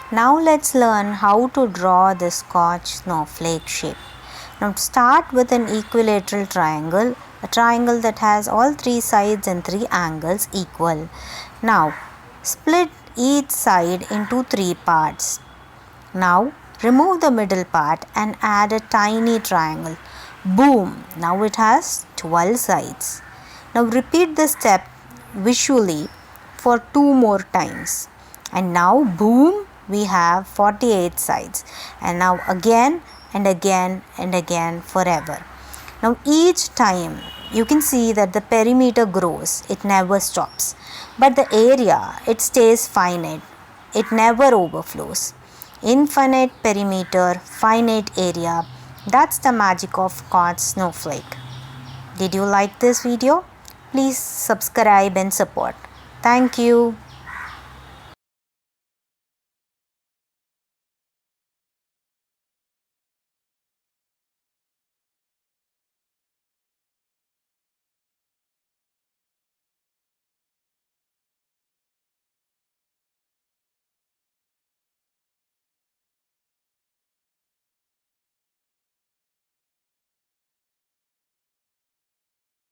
Now let's learn how to draw this Koch snowflake shape. Now start with an equilateral triangle, a triangle that has all three sides and three angles equal. Now split each side into three parts. Now remove the middle part and add a tiny triangle. Boom! Now it has 12 sides. Now repeat this step visually for 2 more times. And now boom! We have 48 sides, and now again and again and again forever. Now each time you can see that the perimeter grows, it never stops, but the area, it stays finite, it never overflows. Infinite perimeter, finite area, that's the magic of Koch snowflake. Did you like this video? Please subscribe and support. Thank you.